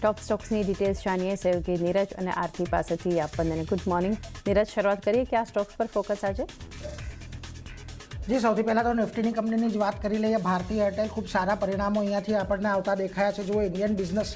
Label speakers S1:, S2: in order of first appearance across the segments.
S1: Top स्टॉक्सની details જાણીએ સહયોગી નીરજ અને આરતી પાસેથી આપણને ગુડ મોર્નિંગ નીરજ શરૂઆત કરીએ કે આ સ્ટોક્સ પર ફોકસ આજે
S2: जी સૌથી પહેલાં તો નિફ્ટીની કંપનીની જ વાત કરી લઈએ. ભારતી એરટેલ ખૂબ સારા પરિણામો અહીંયાથી આપણને આવતા દેખાયા છે. જો ઇન્ડિયન બિઝનેસ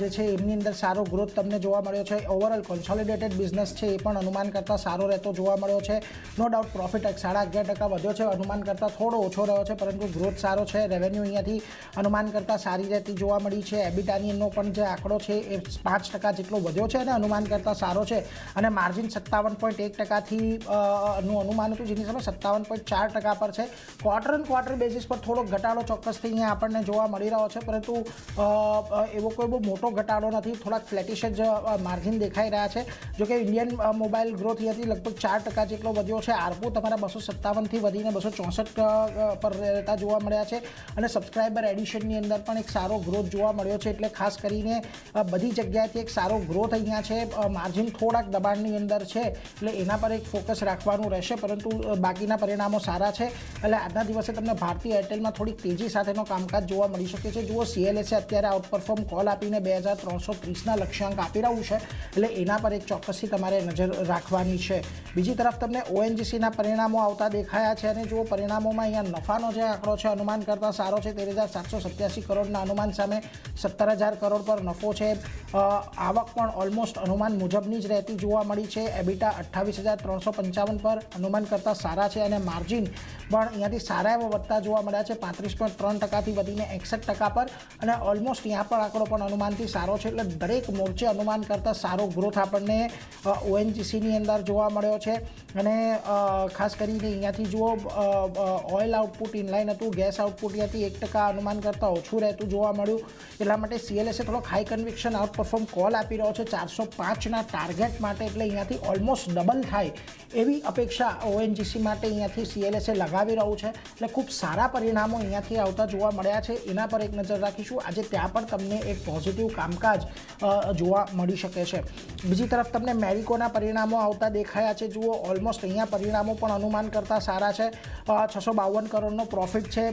S2: જે છે એમની અંદર સારો ગ્રોથ તમને જોવા મળ્યો છે. ઓવરઓલ કોન્સોલિડેટેડ બિઝનેસ છે એ પણ અનુમાન કરતાં સારો રહેતો જોવા મળ્યો છે. નો ડાઉટ પ્રોફિટ 11.5% વધ્યો છે, અનુમાન કરતાં થોડો ઓછો રહ્યો છે, પરંતુ ગ્રોથ સારો છે. રેવન્યુ અહીંયાથી અનુમાન કરતાં સારી રહેતી જોવા મળી છે. એબિટાનો પણ જે આંકડો છે એ 5% જેટલો વધ્યો છે અને અનુમાન કરતાં સારો છે. અને માર્જિન 57.1%થી નું અનુમાન હતું, જેની સામે 57.4% પર છે. ક્વાર્ટર ઓન ક્વાર્ટર બેઝિસ પર થોડો ઘટાડો ચોક્કસથી અહીંયા આપણને જોવા મળી રહ્યો છે, પરંતુ એવો કોઈ બહુ મોટો ઘટાડો નથી. થોડાક ફ્લેટિશ જ માર્જિન દેખાઈ રહ્યા છે. જોકે ઇન્ડિયન મોબાઈલ ગ્રોથ અહીંયાથી લગભગ 4% જેટલો વધ્યો છે. આરપુ તમારા 257થી વધીને 264 પર રહેતા જોવા મળ્યા છે. અને સબસ્ક્રાઈબર એડિશનની અંદર પણ એક સારો ગ્રોથ જોવા મળ્યો છે. એટલે ખાસ કરીને બધી જગ્યાએથી એક સારો ગ્રોથ અહીંયા છે. માર્જિન થોડાક દબાણની અંદર છે, એટલે એના પર એક ફોકસ રાખવાનું રહેશે, પરંતુ બાકીના પરિણામો સારા છે. એટલે આજના દિવસે તમને ભારતી એરટેલમાં થોડીક તેજી સાથેનો કામકાજ જોવા મળી શકે છે. જુઓ, CLSA અત્યારે આઉટપરફોર્મ કોલ આપીને 2330ના લક્ષ્યાંક આપી રહ્યું છે, એટલે એના પર એક ચોક્કસથી તમારે નજર રાખવાની છે. બીજી તરફ તમને ONGCના પરિણામો આવતા દેખાયા છે અને જુઓ, પરિણામોમાં અહીંયા નફાનો જે આંકડો છે અનુમાન કરતાં સારો છે. 13,787 કરોડના અનુમાન સામે 17,000 કરોડ પર નફો છે. આવક પણ ઓલમોસ્ટ અનુમાન મુજબની જ રહેતી જોવા મળી છે. એબિટા 28,355 પર અનુમાન કરતાં સારા છે અને માર્જિન પણ અહીંયાથી સારા એવા વધતા જોવા મળ્યા છે. 35.3%થી વધીને 61% પર, અને ઓલમોસ્ટ અહીંયા પણ આંકડો પણ અનુમાનથી સારો છે. એટલે દરેક મોરચે અનુમાન કરતાં સારો ગ્રોથ આપણને ONGCની અંદર જોવા મળ્યો છે. અને ખાસ કરીને અહીંયાથી જુઓ, ઓઇલ આઉટપુટ ઇનલાઇન હતું, ગેસ આઉટપુટ અહીંયાથી 1% અનુમાન કરતાં ઓછું રહેતું જોવા મળ્યું. એટલા માટે CLSA થોડોક હાઈ કન્વિક્શન આઉટપરફોર્મ કોલ આપી રહ્યો છે 405ના ટાર્ગેટ માટે. એટલે અહીંયાથી ઓલમોસ્ટ ડબલ થાય એવી અપેક્ષા ONGC માટે અહીંયાથી CLSA લગાવી રહ્યું છે. એટલે ખૂબ સારા પરિણામો અહીંયાથી આવતા જોવા મળ્યા છે. એના પર એક નજર રાખીશું. આજે ત્યાં પણ તમને એક પોઝિટિવ કામકાજ જોવા મળી શકે છે. બીજી તરફ તમને મેરિકોના પરિણામો આવતા દેખાયા છે. જુઓ, ઓલમોસ્ટ અહીંયા પરિણામો પણ અનુમાન કરતાં સારા છે. 652 કરોડનો પ્રોફિટ છે,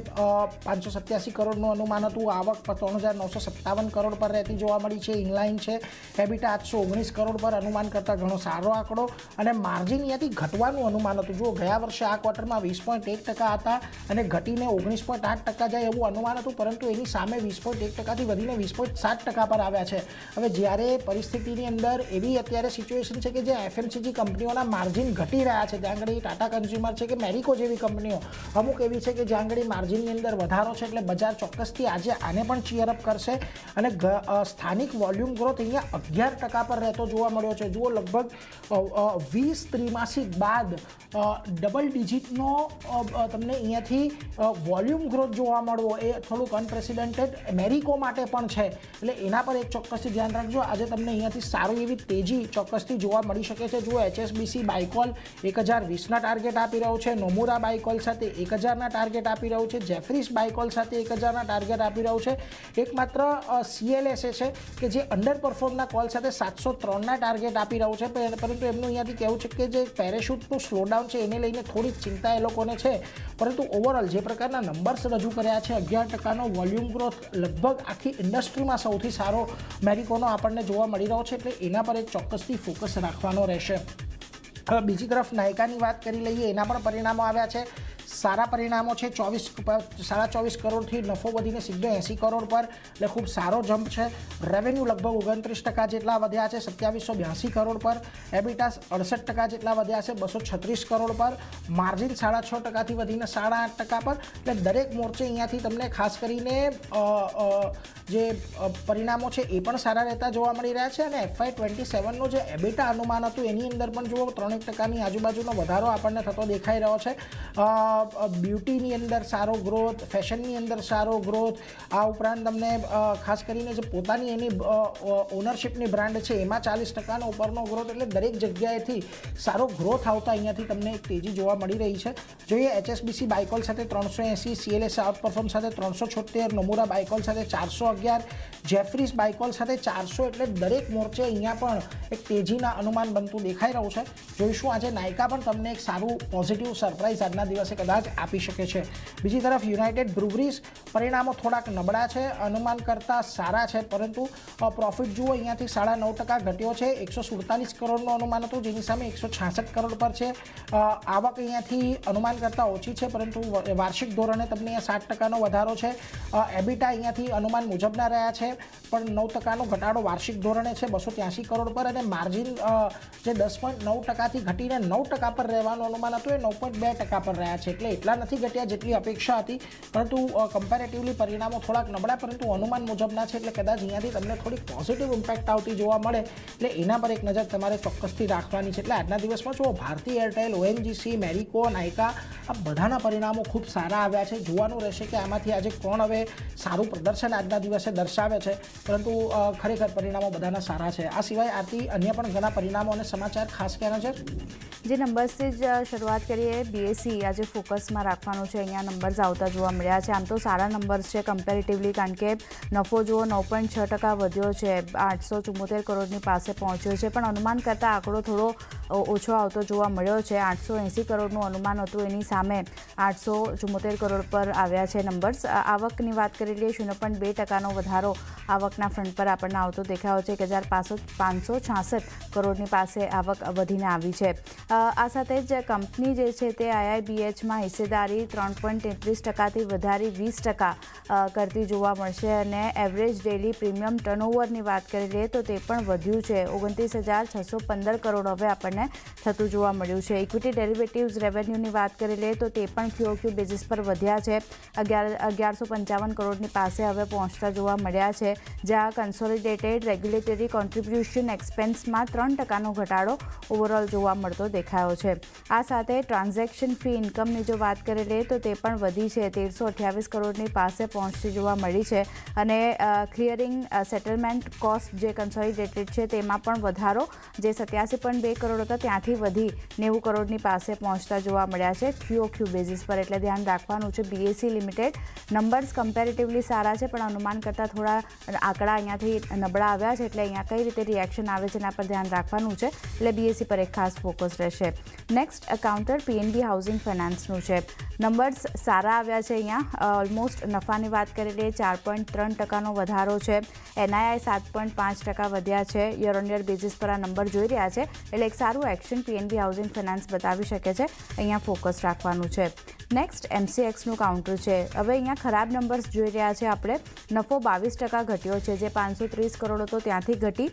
S2: 587 કરોડનું અનુમાન હતું. આવક 3,957 કરોડ પર રહેતી જોવા મળી છે, ઇનલાઇન છે. એબિટા 819 કરોડ પર અનુમાન કરતાં ઘણો સારો આંકડો. અને માર્જિન અહીંયાથી ઘટવાનું અનુમાન હતું. જુઓ, ગયા વર્ષે આ ક્વાર્ટરમાં 20.1% હતા અને ઘટીને 19.8% જાય એવું અનુમાન હતું, પરંતુ એની સામે 20.1%થી વધીને 20.7% પર આવ્યા છે. હવે જ્યારે પરિસ્થિતિની અંદર એવી અત્યારે સિચ્યુએશન છે કે જે FMCG કંપનીઓના માર્જિન ઘટી રહ્યા છે, ત્યાં આગળ ટાટા કન્ઝ્યુમર છે કે મેરિકો જેવી કંપનીઓ અમુક એવી છે કે જ્યાં આગળ માર્જિનની અંદર વધારો છે. એટલે બજાર ચોક્કસથી આજે આને પણ ચીયરઅપ કરશે. અને સ્થાનિક વોલ્યુમ ગ્રોથ અહીંયા 11% પર રહેતો જોવા મળ્યો છે. જુઓ, લગભગ 20 ત્રિમાસિક બાદ ડબલ ડિજિટનો તમને અહીંયાથી વોલ્યુમ ગ્રોથ જોવા મળવો એ થોડુંક અનપ્રેસિડેન્ટેડ મેરિકો માટે પણ છે. એટલે એના પર એક ચોક્કસથી ધ્યાન રાખજો. આજે તમને અહીંયાથી સારી એવી તેજી ચોક્કસથી જોવા મળી શકે છે. જુઓ, HSBC બાયકોલ 1020ના ટાર્ગેટ આપી રહ્યું છે. નોમુરા બાયકોલ સાથે 1000ના ટાર્ગેટ આપી રહ્યું છે. જેફરીસ બાયકોલ સાથે 1000ના ટાર્ગેટ આપી રહ્યું છે. એકમાત્ર CLSA છે કે જે અંડર પરફોર્મના કોલ સાથે 703ના ટાર્ગેટ આપી રહ્યું છે, પરંતુ એમનું અહીંયાથી કહેવું છે કે જે પેરેશૂટનું સ્લોડાઉન છે એને લઈને થોડીક ચિંતા એ લોકોને છે. પરંતુ ઓવરઓલ જે પ્રકારના નંબર્સ રજૂ કર્યા છે, 11%નો વોલ્યુમ ગ્રોથ લગભગ આખી ઇન્ડસ્ટ્રીમાં સૌથી સારો મેરિકોનો આપણને જોવા મળી રહ્યો છે. એટલે એના પર એક ચોક્કસથી ફોકસ રાખવાનો રહેશે. હવે બીજી તરફ નાયકાની વાત કરી લઈએ. એના પણ પરિણામો આવ્યા છે. સારા પરિણામો છે. 24 કરોડથી નફો વધીને સીધો 80 કરોડ પર, એટલે ખૂબ સારો જમ્પ છે. રેવન્યુ લગભગ 29% જેટલા વધ્યા છે, 2782 કરોડ પર. એબિટા 68% જેટલા વધ્યા છે, 236 કરોડ પર. માર્જિન 6.5%થી વધીને 8.5% પર. એટલે દરેક મોરચે અહીંયાથી તમને ખાસ કરીને જે પરિણામો છે એ પણ સારા રહેતા જોવા મળી રહ્યા છે. અને FY27નું જે એબિટા અનુમાન હતું એની અંદર પણ જુઓ, 3% આજુબાજુનો વધારો આપણને થતો દેખાઈ રહ્યો છે. બ્યુટીની અંદર સારો ગ્રોથ, ફેશનની અંદર સારો ગ્રોથ. આ ઉપરાંત તમને ખાસ કરીને જે પોતાની એની ઓનરશિપની બ્રાન્ડ છે એમાં 40%નો ઉપરનો ગ્રોથ. એટલે દરેક જગ્યાએથી સારો ગ્રોથ આવતા અહીંયાથી તમને એક તેજી જોવા મળી રહી છે. જોઈએ, HSBC બાયકોલ સાથે 380, CLSA આઉટપરફોર્મ સાથે 376, નોમુરા બાયકોલ સાથે 411, જેફરીસ બાયકોલ સાથે 400. એટલે દરેક મોરચે અહીંયા પણ એક તેજીના અનુમાન બનતું દેખાઈ રહ્યું છે. જોઈશું આજે નાયકા પણ તમને એક સારું પોઝિટિવ સરપ્રાઇઝ આજના દિવસે કદાચ કદાચ આપી શકે છે. બીજી તરફ યુનાઇટેડ બ્રુવરીઝ પરિણામો થોડાક નબળા છે, અનુમાન કરતાં સારા છે, પરંતુ પ્રોફિટ જુઓ અહીંયાથી 9.5% ઘટ્યો છે. 147 કરોડનું અનુમાન હતું, જેની સામે 166 કરોડ પર છે. આવક અહીંયાથી અનુમાન કરતાં ઓછી છે, પરંતુ વાર્ષિક ધોરણે તમને અહીંયા 7%નો વધારો છે. એબિટા અહીંયાથી અનુમાન મુજબના રહ્યા છે, પણ 9%નો ઘટાડો વાર્ષિક ધોરણે છે 283 કરોડ પર, અને માર્જિન જે 10.9%થી ઘટીને 9% પર રહેવાનું અનુમાન હતું એ 9.2% પર રહ્યા છે. એટલે એટલા નથી ઘટ્યા જેટલી અપેક્ષા હતી, પરંતુ કમ્પેરેટિવલી પરિણામો થોડાક નબળા પરંતુ અનુમાન મુજબના છે. એટલે કદાચ અહીંયાથી તમને થોડીક પોઝિટિવ ઇમ્પેક્ટ આવતી જોવા મળે, એટલે એના પર એક નજર તમારે ચોક્કસથી રાખવાની છે. એટલે આજના દિવસમાં જુઓ ભારતી એરટેલ, ONGC, મેરિકો, નાયકા આ બધાના પરિણામો ખૂબ સારા આવ્યા છે. જોવાનું રહેશે કે આમાંથી આજે કોણ હવે સારું પ્રદર્શન આજના દિવસે દર્શાવે છે, પરંતુ ખરેખર પરિણામો બધાના સારા છે. આ સિવાય આરતી અન્ય પણ ઘણા પરિણામો અને સમાચાર ખાસ કહેના છે.
S3: જે નંબર્સથી જ શરૂઆત કરીએ, BSE આજે ફોકસમાં રાખવાનું છે. અહીંયા નંબર્સ આવતા જોવા મળ્યા છે. આમ તો સારા નંબર્સ છે કમ્પેરેટિવલી, કારણ કે નફો જુઓ 9.6% વધ્યો છે, 874 કરોડની પાસે પહોંચ્યો છે, પણ અનુમાન કરતાં આંકડો થોડો ઓછો આવતો જોવા મળ્યો છે. 880 કરોડનું અનુમાન હતું, એની સામે 874 કરોડ પર આવ્યા છે નંબર્સ. આવકની વાત કરી લઈએ, 0.2%નો વધારો આવકના ફ્રન્ટ પર આપણને આવતો દેખાયો છે. 1566 કરોડની પાસે આવક વધીને આવી છે. આ સાથે જ કંપની જે છે તે IIBHમાં હિસ્સેદારી 3.33%થી વધારી 20% કરતી જોવા મળશે, અને એવરેજ ડેલી પ્રીમિયમ ટર્નઓવરની વાત કરી લઈએ તો તે પણ વધ્યું છે. 29,615 કરોડ હવે આપણને થતું જોવા મળ્યું છે. ઇક્વિટી ડેરિવેટિવ્સ રેવન્યુની વાત કરી લઈએ તો તે પણ QOQ બેઝિસ પર વધ્યા છે. 1155 કરોડની પાસે હવે પહોંચતા જોવા મળ્યા છે, જ્યાં કન્સોલિડેટેડ રેગ્યુલેટરી કોન્ટ્રીબ્યુશન એક્સપેન્સમાં 3%નો ઘટાડો ઓવરઓલ જોવા મળતો દેખાયો છે. આ સાથે ટ્રાન્ઝેક્શન ફી ઇન્કમની જો વાત કરી લઈએ તો તે પણ વધી છે, 1328 કરોડની પાસે પહોંચતી જોવા મળી છે, અને ક્લિયરિંગ સેટલમેન્ટ કોસ્ટ જે કન્સોલિડેટેડ છે તેમાં પણ વધારો, જે 87.2 કરોડ હતા ત્યાંથી વધી 90 કરોડની પાસે પહોંચતા જોવા મળ્યા છે QOQ બેઝિસ પર. એટલે ધ્યાન રાખવાનું છે. BSE લિમિટેડ નંબર્સ કમ્પેરેટિવલી સારા છે, પણ અનુમાન કરતાં થોડા આંકડા અહીંયાથી નબળા આવ્યા છે, એટલે અહીંયા કઈ રીતે રિએક્શન આવે છે એના પર ધ્યાન રાખવાનું છે. એટલે BSE પર એક ખાસ ફોકસ રહેશે. નેક્સ્ટ કાઉન્ટર PNB હાઉસિંગ ફાઇનાન્સનું છે. નંબર્સ સારા આવ્યા છે. અહીંયા ઓલમોસ્ટ નફાની વાત કરી લઈએ 4.3%નો વધારો છે. NII 7.5% વધ્યા છે. યર ઓન યર બેઝિસ પર આ નંબર જોઈ રહ્યા છે, એટલે એક સારું એક્શન PNB હાઉસિંગ ફાઇનાન્સ બતાવી શકે છે. અહીંયા ફોકસ રાખવાનું છે. નેક્સ્ટ MCXનું કાઉન્ટર છે. હવે અહીંયા ખરાબ નંબર્સ જોઈ રહ્યા છે આપણે. નફો 22% ઘટ્યો છે, જે 530 કરોડ હતો ત્યાંથી ઘટી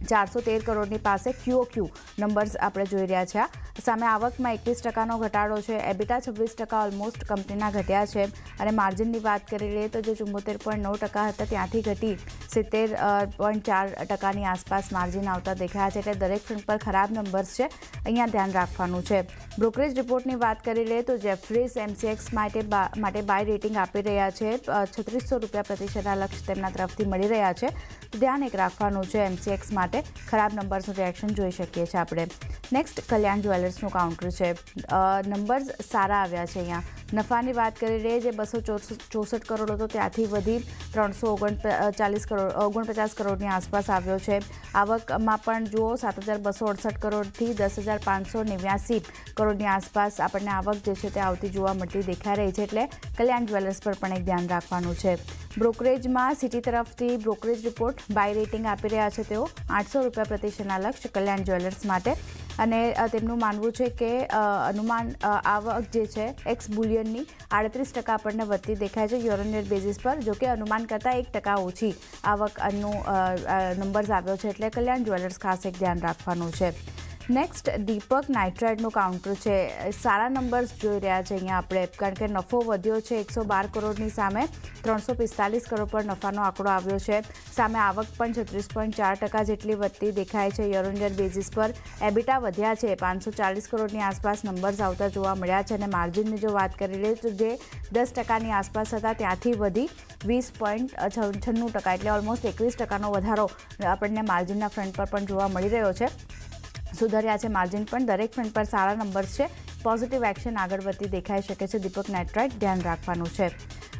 S3: 413 કરોડની પાસે QOQ નંબર્સ આપણે જોઈ રહ્યા છે. સામે આવકમાં 21%નો ઘટાડો છે. એબિટા 26% ઓલમોસ્ટ કંપનીના ઘટ્યા છે, અને માર્જિનની વાત કરી લઈએ તો જે 74.9% હતા ત્યાંથી ઘટી 70.4%ની આસપાસ માર્જિન આવતા દેખાયા છે. એટલે દરેક ફ્રન્ટ પર ખરાબ નંબર્સ છે, અહીંયા ધ્યાન રાખવાનું છે. બ્રોકરેજ રિપોર્ટની વાત કરી લઈએ તો જેફરીઝ MCX માટે બાય રેટિંગ આપી રહ્યા છે. 3600 રૂપિયા પ્રતિ શેરના લક્ષ્ય તેમના તરફથી મળી રહ્યા છે, તો ધ્યાન એક રાખવાનું છે. MCX માટે ખરાબ નંબર્સનું રિએક્શન જોઈ શકીએ છીએ આપણે. નેક્સ્ટ કલ્યાણ જ્વેલર્સનું કાઉન્ટર છે. નંબર્સ સારા આવ્યા છે. અહીંયા નફાની વાત કરી લઈએ, જે 264 કરોડ હતો ત્યાંથી વધી 349 કરોડની આસપાસ આવ્યો છે. આવકમાં પણ જુઓ 7268 કરોડથી 10,589 કરોડની આસપાસ આપણને આવક જે છે તે આવતી જોવા મળતી દેખાઈ રહી છે. એટલે કલ્યાણ જ્વેલર્સ પર પણ એક ધ્યાન રાખવાનું છે. બ્રોકરેજમાં સિટી તરફથી બ્રોકરેજ રિપોર્ટ બાય રેટિંગ આપી રહ્યા છે તેઓ 800 રૂપિયા પ્રતિ શેરના લક્ષ્ય કલ્યાણ જ્વેલર્સ માટે, અને તેમનું માનવું છે કે અનુમાન આવક જે છે એક્સ બુલિયનની 38% આપણને વધતી દેખાય છે યર ઓન યર બેઝિસ પર. જોકે અનુમાન કરતાં 1% ઓછી આવકનું નંબર્સ આવ્યો છે, એટલે કલ્યાણ જ્વેલર્સ ખાસ એક ધ્યાન રાખવાનું છે. નેક્સ્ટ દીપક નાઇટ્રાઇટનું કાઉન્ટર છે. સારા નંબર્સ જોઈ રહ્યા છે અહીંયા આપણે, કારણ કે નફો વધ્યો છે 112 કરોડની સામે 345 કરોડ પર નફાનો આંકડો આવ્યો છે. સામે આવક પણ 36.4% જેટલી વધતી દેખાય છે યર ઓન યર બેઝિસ પર. એબિટા વધ્યા છે, 540 કરોડની આસપાસ નંબર્સ આવતા જોવા મળ્યા છે, અને માર્જિનની જો વાત કરી લઈએ તો જે 10%ની આસપાસ હતા ત્યાંથી વધી 20.96%, એટલે ઓલમોસ્ટ 21%નો વધારો આપણને માર્જિનના ફ્રન્ટ પર પણ જોવા મળી રહ્યો છે. સુધર્યા છે માર્જિન પણ. દરેક ફ્રન્ટ પર સારા નંબર્સ છે. પોઝિટિવ એક્શન આગળ વધતી દેખાઈ શકે છે. દીપક નાઇટ્રાઇટ ધ્યાન રાખવાનું છે.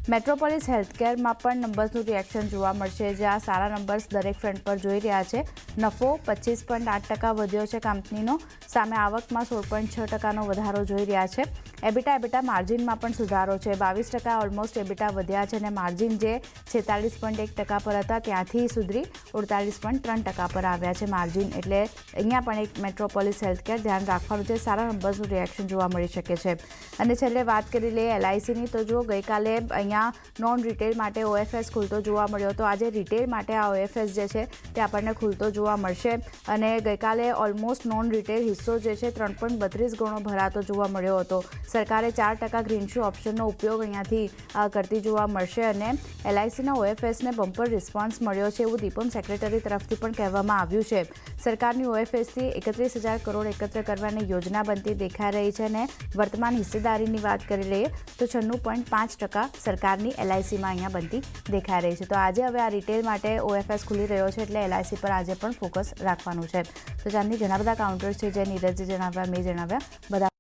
S3: મેટ્રોપોલિસ હેલ્થકેરમાં પણ નંબર્સનું રિએક્શન જોવા મળશે, જ્યાં સારા નંબર્સ દરેક ફ્રન્ટ પર જોઈ રહ્યા છે. નફો 25.8% વધ્યો છે કંપનીનો, સામે આવકમાં 16.6%નો વધારો જોઈ રહ્યા છે. એબિટા માર્જિનમાં પણ સુધારો છે, 22% ઓલમોસ્ટ એબિટા વધ્યા છે અને માર્જિન જે 46.1% પર હતા ત્યાંથી સુધરી 48.3% પર આવ્યા છે માર્જિન. એટલે અહીંયા પણ એક મેટ્રોપોલિસ હેલ્થકેર ધ્યાન રાખવાનું છે, સારા નંબર્સનું રિએક્શન જોવા મળી શકે છે. અને છેલ્લે વાત કરી લઈએ LICની, તો જો ગઈકાલે અહીંયા નોન રિટેલ માટે OFS ખુલતો જોવા મળ્યો હતો. આજે રિટેલ માટે આ OFS જે છે તે આપણને ખુલતો જોવા મળશે અને ગઈકાલે ઓલમોસ્ટ નોન રિટેલ હિસ્સો જે છે 3.32 ગણો ભરાતો જોવા મળ્યો હતો. સરકારે 4% ગ્રીનશુ ઓપ્શનનો ઉપયોગ અહીંયાથી કરતી જોવા મળશે અને LICના OFSને બમ્પર રિસ્પોન્સ મળ્યો છે એવું દીપમ સેક્રેટરી તરફથી પણ કહેવામાં આવ્યું છે. સરકારની OFSથી 31,000 કરોડ એકત્ર કરવાની યોજના બનતી દેખાઈ રહી છે અને વર્તમાન હિસ્સેદારીની વાત કરી લઈએ તો 96.5% સરકારની LICમાં અહીંયા બનતી દેખાઈ રહી છે. તો આજે હવે આ રિટેલ માટે OFS ખુલી રહ્યો છે એટલે LIC પર આજે પણ ફોકસ રાખવાનું છે. તો ચાંદની ઘણા બધા કાઉન્ટર્સ છે જે નીરજે જણાવ્યા, મેં જણાવ્યા, બધા